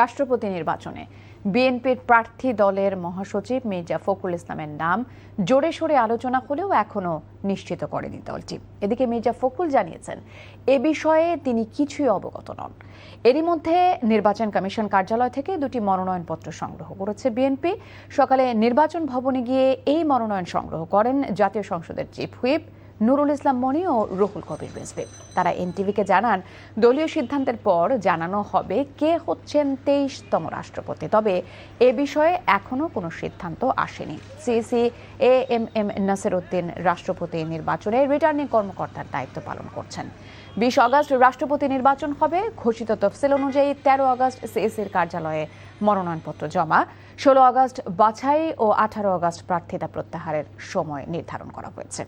রাষ্ট্রপতি নির্বাচনে বিএনপির প্রার্থী দলের মহাসচিব মির্জা ফখরুল ইসলামের নাম জোরে সোরে আলোচনা হলেও এখনও নিশ্চিত করেনি দলটি। এদিকে মির্জা ফখরুল জানিয়েছেন, এ বিষয়ে তিনি কিছুই অবগত নন। এরই মধ্যে নির্বাচন কমিশন কার্যালয় থেকে দুটি মনোনয়নপত্র সংগ্রহ করেছে বিএনপি। সকালে নির্বাচন ভবনে গিয়ে এই মনোনয়ন সংগ্রহ করেন জাতীয় সংসদের চিফ হুইপ নুরুল ইসলাম মনি ও রুহুল কবির রিজভী। তারা এনটিভিকে জানান, দলীয় সিদ্ধান্তের পর জানানো হবে কে হচ্ছেন 23তম রাষ্ট্রপতি। তবে এ বিষয়ে এখনো কোনো সিদ্ধান্ত আসেনি। সিইসি এএমএম নাসির উদ্দিন রাষ্ট্রপতি নির্বাচনে রিটার্নিং কর্মকর্তার দায়িত্ব পালন করছেন। 20 আগস্ট রাষ্ট্রপতি নির্বাচন হবে। ঘোষিত তফসিল অনুযায়ী 13 আগস্ট সিইসির কার্যালয়ে মনোনয়নপত্র জমা, 16 আগস্ট বাছাই ও 18 আগস্ট প্রার্থিতা প্রত্যাহারের সময় নির্ধারণ করা হয়েছে।